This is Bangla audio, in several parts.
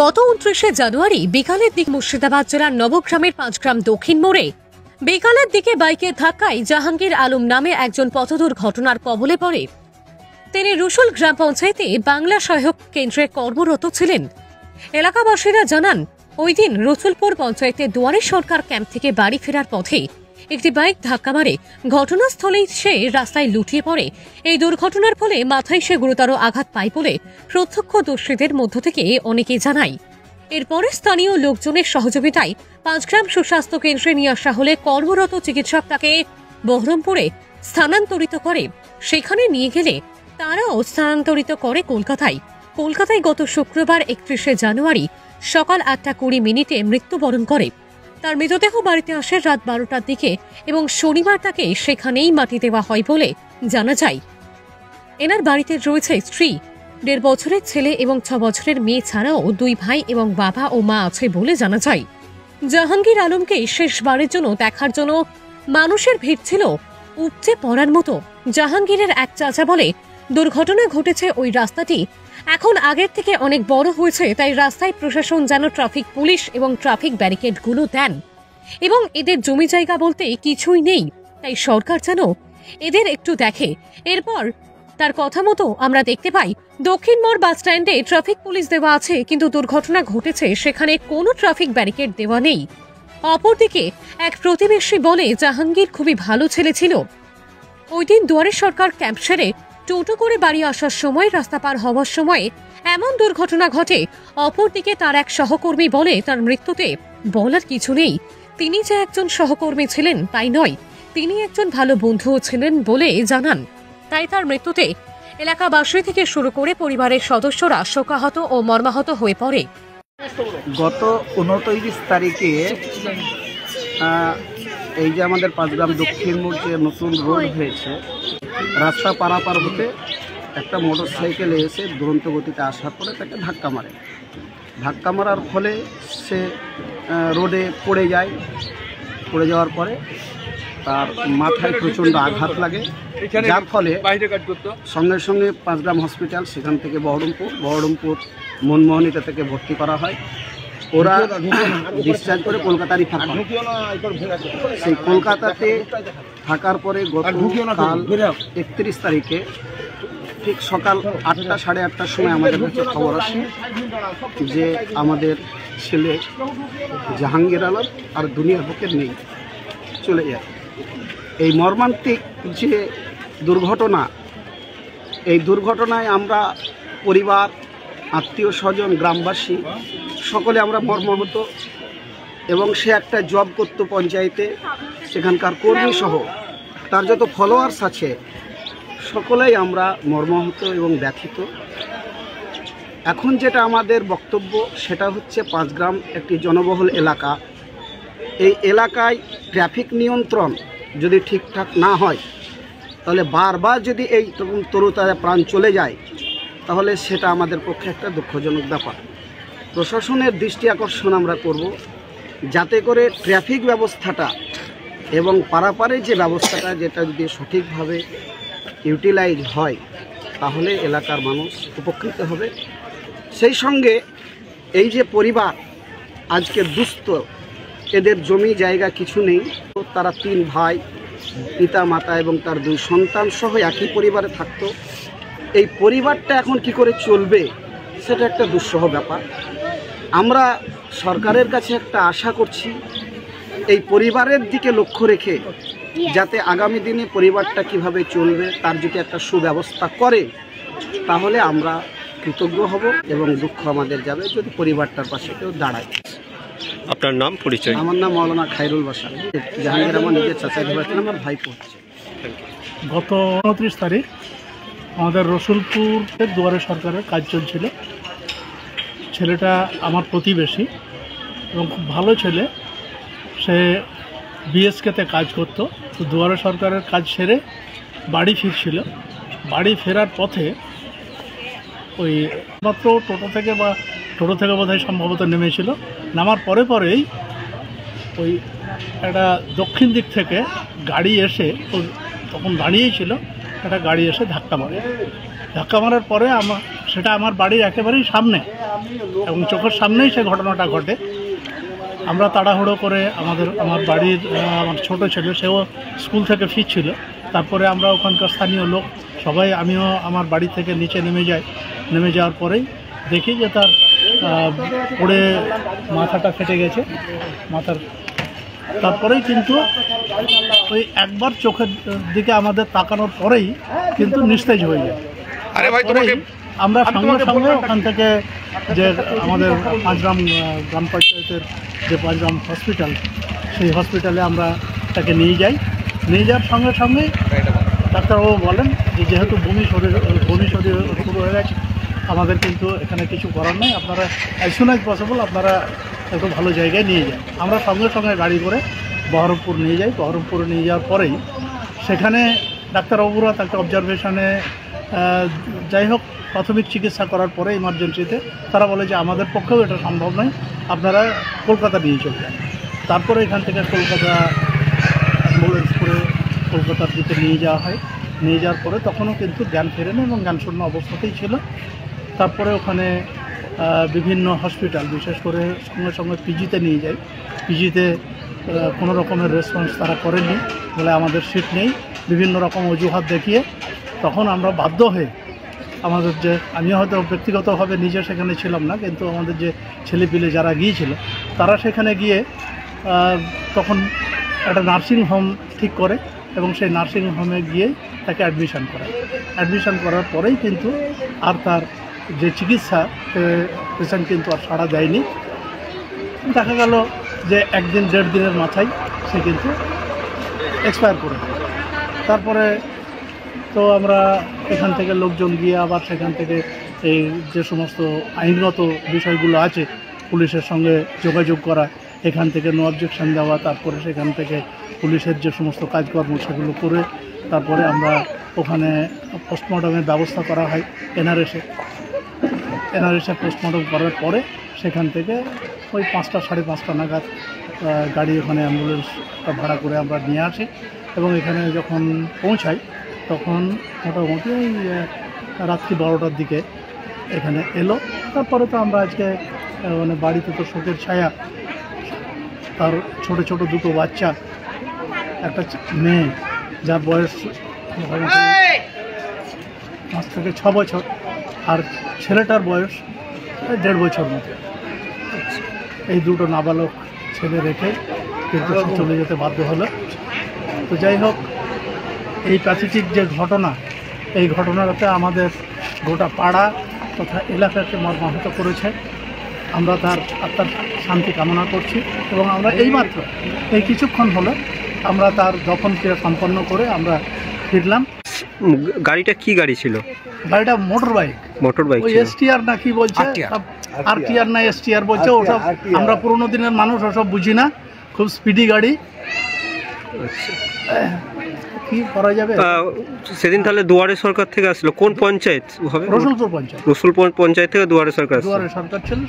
গত 29শে জানুয়ারি বিকালের দিকে মুর্শিদাবাদ জেলার নবগ্রামের 5 গ্রাম দক্ষিণ মোড়ে বিকালের দিকে বাইকের ধাক্কায় জাহাঙ্গীর আলম নামে একজন পথ দুর্ঘটনার কবলে পড়ে। তিনি রুশুল গ্রাম পঞ্চায়েতে বাংলা সহায়ক কেন্দ্রে কর্মরত ছিলেন। এলাকাবাসীরা জানান, ওই দিন রসুলপুর পঞ্চায়েতের দুয়ারে সরকার ক্যাম্প থেকে বাড়ি ফেরার পথে একটি বাইক ধাক্কা মারে। ঘটনাস্থলেই সে রাস্তায় লুটিয়ে পড়ে। এই দুর্ঘটনার ফলে মাথায় সে গুরুতর আঘাত পায় বলে প্রত্যক্ষদর্শীদের মধ্য থেকে অনেকে জানায়। এরপরে স্থানীয় লোকজনের সহযোগিতায় 5 গ্রাম সুস্বাস্থ্য কেন্দ্রে নিয়ে আসা হলে কর্মরত চিকিৎসক তাকে বহরমপুরে স্থানান্তরিত করে। সেখানে নিয়ে গেলে তারাও স্থানান্তরিত করে কলকাতায়। গত শুক্রবার 31শে জানুয়ারি সকাল 8:20 মৃত্যুবরণ করে। তার মৃতদেহ বাড়িতে আসে রাত 12টার দিকে এবং শনিবার তাকে সেখানেই মাটি দেওয়া হয় বলে জানা যায়। এনার বাড়িতে রয়েছে স্ত্রী, 1.5 বছরের ছেলে এবং 6 বছরের মেয়ে ছাড়াও 2 ভাই এবং বাবা ও মা আছে বলে জানা যায়। জাহাঙ্গীর আলমকে শেষবারের জন্য দেখার জন্য মানুষের ভিড় ছিল উপচে পড়ার মতো। জাহাঙ্গীরের এক চাচা বলে, দুর্ঘটনা ঘটেছে ওই রাস্তাটি এখন আগের থেকে অনেক বড় হয়েছে, তাই রাস্তায় প্রশাসন যেন ট্রাফিক পুলিশ এবং ট্রাফিক ব্যারিকেডগুলো দেন এবং এদের জমি জায়গা বলতে কিছুই নেই, তাই সরকার যেন এদের একটু দেখে। এরপর তার কথা মতো আমরা দেখতে পাই দক্ষিণ মোড় বাস স্ট্যান্ডে ট্রাফিক পুলিশ দেওয়া আছে, কিন্তু দুর্ঘটনা ঘটেছে সেখানে কোনো ট্রাফিক ব্যারিকেড দেওয়া নেই। অপরদিকে এক প্রতিবেশী বলে, জাহাঙ্গীর খুবই ভালো ছেলে ছিল। ওই দিন দুয়ারে সরকার ক্যাম্প সেরে টোটো করে বাড়ি আসার সময় রাস্তা পার হওয়ার সময় এমন দুর্ঘটনা ঘটে। অপরদিকে তার এক সহকর্মী বলে, তার মৃত্যুতে বলার কিছু নেই। তিনি যে একজন সহকর্মী ছিলেন তাই নয়, তিনি একজন ভালো বন্ধুও ছিলেন বলে জানান। তাই তার মৃত্যুতে এলাকাবাসী থেকে শুরু করে পরিবারের সদস্যরা শোকাহত ও মর্মাহত হয়ে পড়ে। গত 29 তারিখে এই যে আমাদের 5 গ্রাম দক্ষিণ মোড় যে নতুন রোড হয়েছে, রাস্তা পারাপার হতে একটা মোটর সাইকেলে এসে দুরন্ত গতিতে আসার পরে তাকে ধাক্কা মারার ফলে সে রোডে পড়ে যাওয়ার পরে তার মাথায় প্রচণ্ড আঘাত লাগে, যার ফলে সঙ্গে সঙ্গে 5 গ্রাম হসপিটাল, সেখান থেকে বহরমপুর মনমোহনীতে থেকে ভর্তি করা হয়। ওরা ডিসচার্জ করে কলকাতা রিফার করে। সেই কলকাতাতে থাকার পরে গতকাল 31 তারিখে ঠিক সকাল 8টা সাড়ে 8টার সময় আমাদের কাছে খবর আসে যে আমাদের ছেলে জাহাঙ্গীর আলম আর দুনিয়ার বুকে নেই, চলে যায়। এই মর্মান্তিক যে দুর্ঘটনা, এই দুর্ঘটনায় আমরা পরিবার, আত্মীয় স্বজন, গ্রামবাসী সকলে আমরা মর্মাহত। এবং সে একটা জব করত পঞ্চায়েতে, সেখানকার কর্মী সহ তার যত ফলোয়ার্স আছে সকলেই আমরা মর্মাহত এবং ব্যথিত। এখন যেটা আমাদের বক্তব্য সেটা হচ্ছে 5 গ্রাম একটি জনবহুল এলাকা। এই এলাকায় ট্রাফিক নিয়ন্ত্রণ যদি ঠিকঠাক না হয়, তাহলে বারবার যদি এই তরুতাজা প্রাণ চলে যায়, তাহলে সেটা আমাদের পক্ষে একটা দুঃখজনক ব্যাপার। প্রশাসনের দৃষ্টি আকর্ষণ আমরা করব, যাতে করে ট্রাফিক ব্যবস্থাটা এবং পারাপারে যে ব্যবস্থাটা, যেটা যদি সঠিকভাবে ইউটিলাইজ হয় তাহলে এলাকার মানুষ উপকৃত হবে। সেই সঙ্গে এই যে পরিবার আজকে দুস্থ, এদের জমি জায়গা কিছু নেই, তারা 3 ভাই, পিতা মাতা এবং তার 2 সন্তান সহ একই পরিবারে থাকতো। এই পরিবারটা এখন কি করে চলবে সেটা একটা দুঃসহ ব্যাপার। আমরা সরকারের কাছে একটা আশা করছি, এই পরিবারের দিকে লক্ষ্য রেখে যাতে আগামী দিনে পরিবারটা কিভাবে চলবে তার যদি একটা সুব্যবস্থা করে, তাহলে আমরা কৃতজ্ঞ হব এবং দুঃখ আমাদের যাবে যদি পরিবারটার পাশে কেউ দাঁড়ায়। আপনার নাম, পরিচয়? আমার নাম মৌলানা খায়রুল বাসার। জাহাঙ্গীর আমার নিজের চাচা ভাই, আমার ভাইপো হচ্ছে। গত 29 তারিখ আমাদের রসুলপুরের দুয়ারে সরকারের কাজ চলছিল। ছেলেটা আমার প্রতিবেশী এবং খুব ভালো ছেলে। সে বিএসকেতে কাজ করত। তো দুয়ারে সরকারের কাজ সেরে বাড়ি ফিরছিল। বাড়ি ফেরার পথে ওই মাত্র টোটো থেকে বোধহয় সম্ভবত নেমেছিল। নামার পরেই ওই একটা দক্ষিণ দিক থেকে গাড়ি এসে, তখন দাঁড়িয়েই ছিল, একটা গাড়ি এসে ধাক্কা মারে। ধাক্কা মারার পরে সেটা আমার বাড়ির একেবারেই সামনে এবং চোখের সামনেই সে ঘটনাটা ঘটে। আমরা তাড়াহুড়ো করে আমার বাড়ির আমার ছোট ছেলে, সেও স্কুল থেকে ফিরছিল। তারপরে আমরা ওখানকার স্থানীয় লোক সবাই, আমিও আমার বাড়ি থেকে নিচে নেমে যাই। নেমে যাওয়ার পরেই দেখি যে তার পড়ে মাথাটা ফেটে গেছে মাথার। তারপরেই কিন্তু ওই একবার চোখের দিকে আমাদের তাকানোর পরেই কিন্তু নিস্তেজ হয়ে যায়। আমরা সঙ্গে সঙ্গে ওখান থেকে যে আমাদের পাঁচগ্রাম গ্রাম পঞ্চায়েতের যে পাঁচগ্রাম হসপিটাল, সেই হসপিটালে আমরা তাকে নিয়ে যাই। নিয়ে যাওয়ার সঙ্গে সঙ্গেই ডাক্তারবাবু বলেন যে যেহেতু বমি শরীর শুরু হয়ে গেছে, আমাদের কিন্তু এখানে কিছু করার নেই, আপনারা অ্যাজ সুন অ্যাজ পসিবল আপনারা একটু ভালো জায়গায় নিয়ে যান। আমরা সঙ্গে সঙ্গে গাড়ি করে বহরমপুর নিয়ে যাই। বহরমপুরে নিয়ে যাওয়ার পরেই সেখানে ডাক্তারবাবুরা তাকে অবজারভেশনে যাই হোক প্রাথমিক চিকিৎসা করার পরে ইমার্জেন্সিতে তারা বলে যে আমাদের পক্ষেও এটা সম্ভব নয়, আপনারা কলকাতা নিয়ে চলে যান। তারপরে এখান থেকে কলকাতা অ্যাম্বুলেন্স করে কলকাতার দিকে নিয়ে যাওয়া হয়। নিয়ে যাওয়ার পরে তখনও কিন্তু জ্ঞান ফেরেনি এবং জ্ঞানশূন্য অবস্থাতেই ছিল। তারপরে ওখানে বিভিন্ন হসপিটাল, বিশেষ করে সঙ্গে সঙ্গে পিজিতে নিয়ে যাই। পিজিতে কোনো রকমের রেসপন্স তারা করেনি, বলে আমাদের সিট নেই, বিভিন্ন রকম অজুহাত দেখিয়ে তখন আমরা বাধ্য হয়ে আমাদের যে, আমি হয়তো ব্যক্তিগতভাবে নিজে সেখানে ছিলাম না, কিন্তু আমাদের যে ছেলেপিলে যারা গিয়েছিল তারা সেখানে গিয়ে তখন একটা নার্সিং হোম ঠিক করে এবং সেই নার্সিং হোমে গিয়ে তাকে অ্যাডমিশন করে। অ্যাডমিশন করার পরেই কিন্তু আর তার যে চিকিৎসা, পেশেন্ট কিন্তু আর সাড়া দেয়নি। দেখা গেল যে একদিন 1.5 দিনের মাথায় সে কিন্তু এক্সপায়ার করে। তারপরে তো আমরা এখান থেকে লোকজন গিয়ে আবার সেখান থেকে এই যে সমস্ত আইনগত বিষয়গুলো আছে, পুলিশের সঙ্গে যোগাযোগ করা, এখান থেকে নো অবজেকশন দেওয়া, তারপরে সেখান থেকে পুলিশের যে সমস্ত কাজকর্ম সেগুলো করে তারপরে আমরা ওখানে পোস্টমর্টমের ব্যবস্থা করা হয় এনআরএসে পোস্টমর্টম করার পরে সেখান থেকে ওই 5টা সাড়ে 5টা নাগাদ গাড়ি ওখানে অ্যাম্বুলেন্স ভাড়া করে আমরা নিয়ে আসি এবং এখানে যখন পৌঁছাই তখন মোটামুটি ওই রাত্রি 12টার দিকে এখানে এলো। তারপরে তো আমরা আজকে মানে বাড়িতে তো শোকের ছায়া, তার ছোট ছোট 2টো বাচ্চা, একটা মেয়ে যার বয়স 5 থেকে 6 বছর, আর ছেলেটার বয়স 1.5 বছর মতো। এই 2টো নাবালক ছেলে রেখে কিন্তু চলে যেতে বাধ্য হলো। তো যাই হোক, এই প্রাকৃতিক যে ঘটনা, এই ঘটনাটাতে আমাদের গোটা পাড়া তথা এলাকাকে মর্মাহত করেছে। আমরা তার আত্মার শান্তি কামনা করছি এবং আমরা এইমাত্র এই কিছুক্ষণ হলো আমরা তার দফন ক্রিয়া সম্পন্ন করে আমরা ফিরলাম। গাড়িটা কি গাড়ি ছিল? গাড়িটা মোটর বাইক ওই এসটিআর না কি বলছে, আরটিআর না এসটিআর বলছে, ওসব আমরা পুরোনো দিনের মানুষ, ওসব বুঝি না। খুব স্পিডি গাড়ি, কি করা যাবে। সেদিন তাহলে দুয়ারে সরকার থেকে আসলো, কোন পঞ্চায়েত হবে? রসুলপুর পঞ্চায়েত। রসুলপুর পঞ্চায়েত থেকে দুয়ারে সরকার ছিল,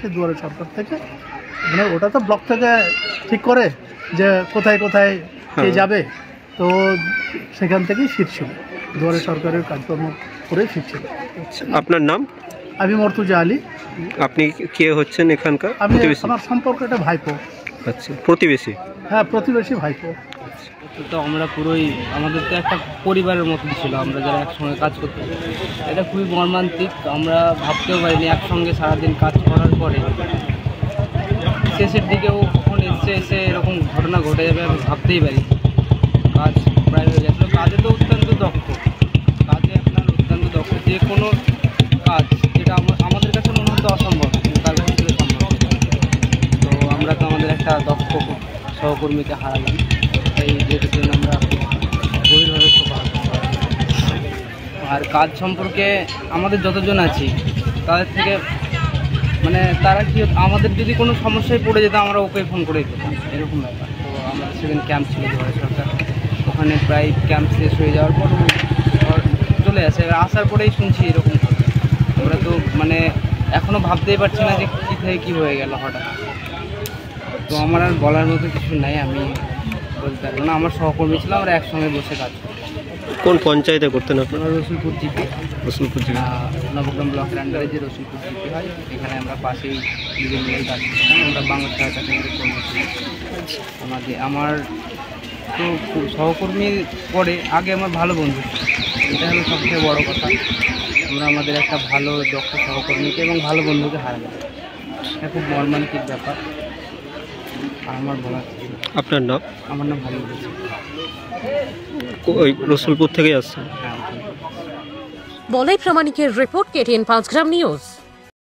সেই দুয়ারে সরকার থেকে, মানে ওটা তো ব্লক থেকে ঠিক করে যে কোথায় কোথায় কে যাবে, তো সেখান থেকেই ফিরছিল, দুয়ারে সরকারের কাজকর্ম করে ফিরছিল। আপনার নাম? আমি মর্তুজা আলী। আপনি কে হচ্ছেন এখানকার? আমি, আমার সম্পর্ক এটা ভাইপো। আচ্ছা, প্রতিবেশী? হ্যাঁ, প্রতিবেশী ভাইপো। তো আমরা পুরোই, আমাদের তো একটা পরিবারের মতন ছিল, আমরা যারা একসঙ্গে কাজ করতাম। এটা খুবই মর্মান্তিক, আমরা ভাবতেও পারিনি একসঙ্গে সারাদিন কাজ করার পরে শেষের দিকেও কখন এসে এরকম ঘটনা ঘটে যাবে আমি ভাবতেই পারি। কাজ প্রায় হয়ে গেছিলো, কাজে তো অত্যন্ত দক্ষ, যে কোনো কাজ যেটা আমাদের কাছে মনে হতো অসম্ভব, তার কাছে ছিল সম্ভব। তো আমরা তো আমাদের একটা দক্ষ সহকর্মীকে হারালাম, তাই যেটার জন্য আমরা গভীরভাবে খুব আর কাজ সম্পর্কে আমাদের যতজন আছি তাদের থেকে মানে তারা কি, আমাদের যদি কোনো সমস্যায় পড়ে যেত আমরা ওকে ফোন করেই পেতাম, এরকম ব্যাপার। তো আমাদের সেদিন ক্যাম্প ছিল দুয়ারে সরকার, ওখানে প্রায় ক্যাম্প শেষ হয়ে যাওয়ার পর চলে আসে, আসার পরেই শুনছি এরকম। আমরা তো মানে এখনও ভাবতেই পারছি না যে কী থেকে কী হয়ে গেল হঠাৎ। তো আমার আর বলার মতো কিছু নাই, আমি বলতে পারবো না। আমার সহকর্মী ছিল, আমরা একসঙ্গে বসে কাজ করি। কোন পঞ্চায়েতে করতেন আপনি? আমরা রসুলপুর জিপি, রসুলপুর জেলা। নবগ্রাম ব্লকের আন্ডারে যে রসুলপুর জিপি হয়, এখানে আমরা পাশেই নিজের মিলেই কাজ করতাম। আমরা বাংলা সহায়তা কেন্দ্রের কর্মী ছিলাম। আমার তো সহকর্মী পরে আগে আমার ভালো বন্ধু ছিল, এটা হলো সবথেকে বড় কথা। আমরা আমাদের একটা ভালো দক্ষ সহকর্মীকে এবং ভালো বন্ধুকে হারালাম, এটা খুব মর্মান্তিক ব্যাপার। আর আমার বলার ছিল না। আপনার নাম? আমার নাম ভালো বলছি। ওই রসুলপুর থেকেই আসছেন? হ্যাঁ। বলাই প্রামাণিকের রিপোর্ট, KTN 5 গ্রাম নিউজ।